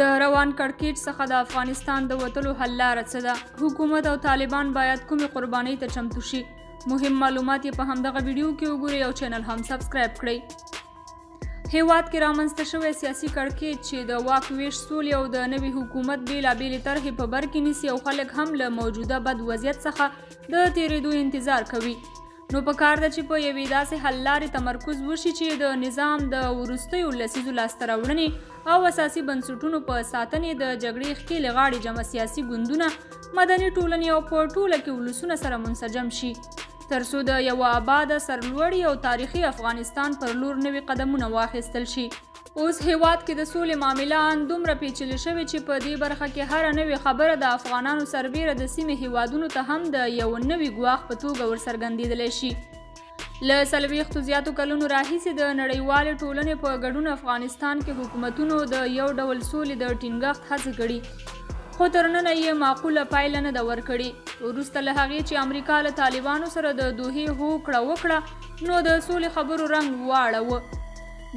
د روان کړکېچ څخه د افغانستان د وتلو حل لاره څه ده؟ حکومت او طالبان باید کومې قربانۍ ته چمتو شي؟ مهم معلومات یې په همدغه ویډیو کې وګورئ او چینل هم سبسکرایب کړئ. هیواد کې رامنځته شوی سیاسي کړکېچ چې د واک ویش سولې او د نوي حکومت بېلابېلې طرحې په بر کې نیسي او خلک هم له موجوده بد وضعیت څخه د تېرېدو انتظار کوي. نو پکار ده چې په یوې داسې حل لارې تمرکز وشي چې د نظام د وروستیو لسیزو لاسته راوړنې او اساسي بنسټونو په ساتنې د جګړې ښکېلې غاړې جمع سیاسي ګوندونه، مدني ټولنې او په ټوله کې ولسونه سره منسجم شي تر څو د یوه آباده، سرلوړي او تاریخي افغانستان پر لور نوي قدمونه واخیستل شي. اوس هیواد کې د سولې معاملان دومره پیچلي شوي چې په دې برخه کې هره نوې خبره د افغانانو سربیره د سیمې هیوادونو ته هم د یو نوي ګواښ په توګه ورڅرګندېدلی شي. له 40 زیاتو کلونو راهیسې د نړیوالې ټولنې په ګډون افغانستان کې حکومتونو د یو ډول سولې د ټینګښت هڅې کړي، خو تر ننه یې معقوله پایله نه ده ورکړې. وروسته له هغې چې امریکا له طالبانو سره د دوحې هوکړه وکړه، نو د سولې خبرو رنګ واړوه.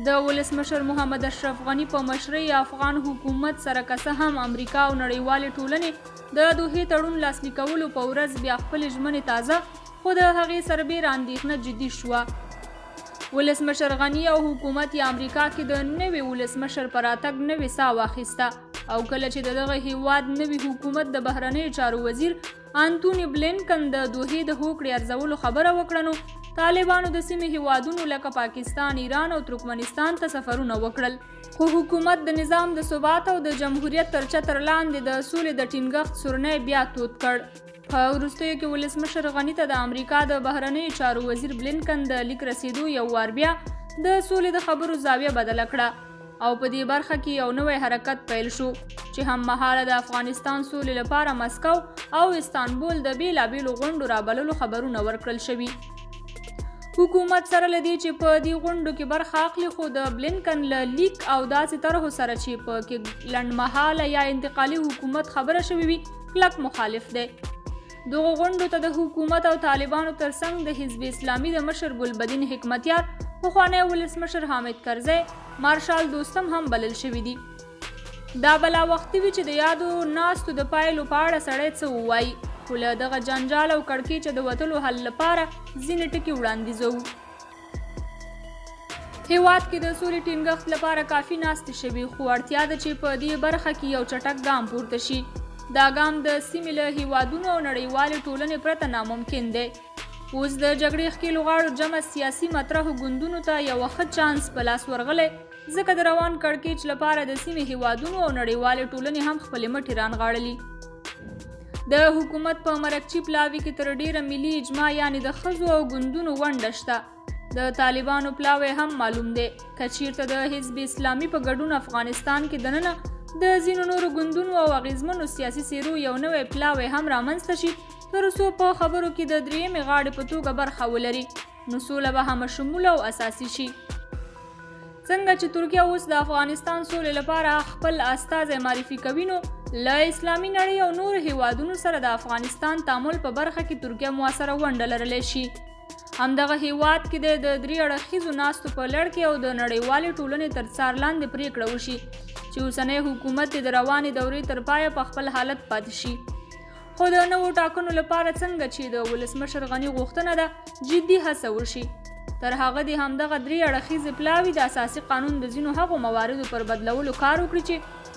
د ولسمشر محمد اشرف غني په مشرۍ افغان حکومت سره که څه هم امریکا او نړیوالې ټولنې د دوحې تړون لاسلیک کولو په ورځ بیا خپلې ژمنې تازه، خو د هغې سربیره اندېښنه جدي شوه. ولسمشر غني او حکومت یې امریکا کې د نوي ولسمشر په راتګ نوې ساه واخیسته، او کله چې د دغه هیواد نوي حکومت د بهرنیو چارو وزیر انتوني بلینکن د دوحې د هوکړې ارزولو خبره وکړه، نو طالبانو د سیمې هیوادونو لکه پاکستان، ایران او ترکمنستان ته سفرونه وکړل. خو حکومت د نظام د ثبات او د جمهوریت تر چتر لاندې د سولې د ټینګښت سورنی بیا تود کړ. په وروستیو کې ولسمشر غني ته د امریکا د بهرنیو چارو وزیر بلینکن د لیک رسیدو یو وار بیا د سولې د خبرو زاویه بدله کړه، او په دې برخه کې یو نوی حرکت پیل شو چې هم مهاله د افغانستان سولې لپاره مسکو او استانبول د بېلابېلو غونډو رابللو خبرونه ورکړل شوي. حکومت سره له دې چې په دې غونډو کې برخه اخلي، خو د بلینکن له لیک او داسې طرحو سره چې په کې لنډمهاله یا انتقالي حکومت خبره شوې وي، کلک مخالف دی. دغو غونډو ته د حکومت او طالبانو ترڅنګ د حزب اسلامي د مشر ګلبدین حکمتیار، پخوانی ولسمشر حامد کرزی، مارشال دوستم هم بلل شوي دي. دا بلا وختي وي چې د یادو ناستو د پایلو په اړه سړی څه ووایي، خو له دغه جنجال او کړکېچه د وتلو حل لپاره ځینې ټکي وړاندیزوو. هیواد کې د سولې ټینګښت لپاره کافي ناستې شوي، خو اړتیا ده چې په دې برخه کې یو چټک ګام پورته شي. دا ګام د سیمې له هیوادونو او نړیوالې ټولنې پرته ناممکن دی. اوس د جګړې ښکېلو غاړو جمع سیاسي مطرحو ګوندونو ته یوه ښه چانس په لاس ورغلی، ځکه د روان کړکېچ لپاره د سیمې هیوادونو او نړیوالې ټولنې هم خپلې مټې رانغاړلي. د حکومت په مرکچي پلاوي کې تر ډیره ملي اجماع یعنې د ښځو او ګوندونو ونډه شته. د طالبانو پلاوی هم معلوم دی. که چیرته د حزب اسلامي په ګډون افغانستان کې دننه د ځینو نورو ګوندونو او اغیزمنو سیاسي څیرو یو نوی پلاوی هم رامنځته شي، تر څو په خبرو کې د درېیمې غاړې په توګه برخه ولري، نو سوله به همه شموله او اساسي شي. څنګه چې ترکیه اوس د افغانستان سولې لپاره خپل استازی معرفي کوي، نو له اسلامي نړۍ او نورو هیوادونو سره د افغانستان تعامل په برخه کې ترکیه موثره ونډه لرلی شي. همدغه هیواد کې د 3 اړخیزو ناستو په لړ کې او د نړیوالې ټولنې تر څار لاندې پریکړه وشي چې اوسنی حکومت د روانې دورې تر پایه په خپل حالت پاتې شي. خو د نوو ټاکنو لپاره څنګه چې د ولسمشر غني غوښتنه ده، جدي هڅه وشي. تر هغه د همدغه 3 اړخیزې پلاوي د اساسي قانون د ځینو هغو مواردو پر بدلولو کار وکړي چې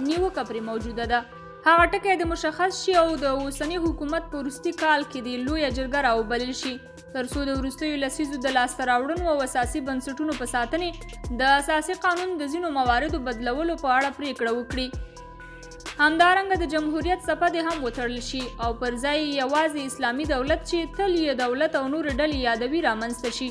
نیوکه پرې موجوده ده. هغه ټکی د مشخص شي او د اوسني حکومت په وروستي کال کې د لویه جرګه راوبلل شي، تر څو د وروستیو لسیزو د لاسته راوړنو او اساسي بنسټونو په ساتنې د اساسي قانون د ځینو مواردو بدلولو په اړه پریکړه وکړي. همدارنګه د جمهوریت څپه دې هم وتړل شي او پر ځای یوازې اسلامي دولت چې تل یې دولت او نورې ډلې یادوي رامنځته شي،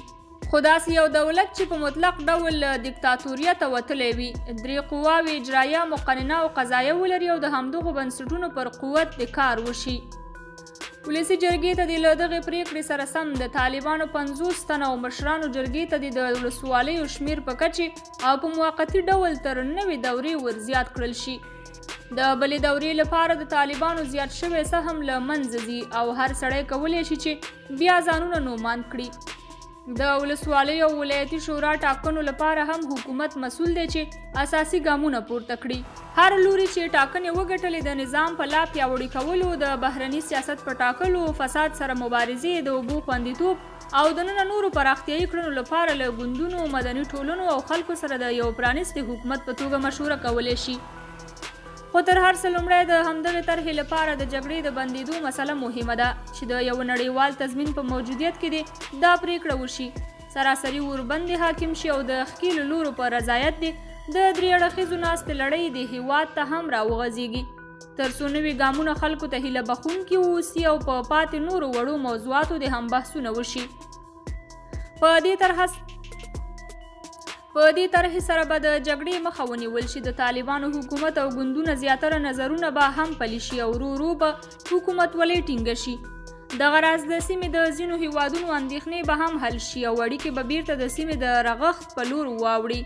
خو داسې یو دولت چې په مطلق ډول دیکتاتوریته وتلی وي، 3 قواوې اجرایه، مقننه او قضایه ولري او د همدغو بنسټونو پر قوت د کار وشي. ولسي جرګې ته د له دغې پریکړې سره سم د طالبانو 50 تنه او مشرانو جرګې ته د ولسوالیو شمیر په کچې او په موقتي ډول تر نوې دورې ورزیات کړل شي. د بلې دورې لپاره د طالبانو زیات شوی سهم له منځه ځي او هر سړی کولی شي چې بیا ځانونه نومان کړي. د ولسوالیو او ولایتي شورا ټاکنو لپاره هم حکومت مسؤل دی چې اساسي ګامونه پورته کړي. هر لوري چې ټاکنې وګټلې د نظام په لا پیاوړي کولو، د بهرني سیاست په ټاکلو، فساد سره مبارزې، د اوبو خوندیتوب او د نن نورو پراختیایي کړنو لپاره له ګوندونو، مدني ټولنو او خلکو سره د یو پرانیستي حکومت په توګه مشوره کولی شي. خو تر هر څه لومړی د همدغې طرحې لپاره د جګړې د بندېدو مسله مهمه ده چې د یو نړیوال تضمین په موجودیت کې دې دا پریکړه وشي، سراسري وربندې حاکم شي او د ښکیلو لورو په رضایت دې د درې اړخیزو ناستې لړۍ د هېواد ته هم راوغځېږي، تر څو نوي ګامونه خلکو ته هیله بخښونکي واوسي او په پاتې نورو وړو موضوعاتو د هم بحثونه وشي. په دې طرحې سره به د جګړې مخه ونیول شي، د طالبانو حکومت او ګوندونه زیاتره نظرونه به هم پلي شي او ورو ورو به حکومتولۍ ټینګه شي. دغه راز د سیمې د ځینو هیوادونو اندېښنې به هم حل شي او اړیکې به بیرته د سیمې د رغښت په لور واوړي.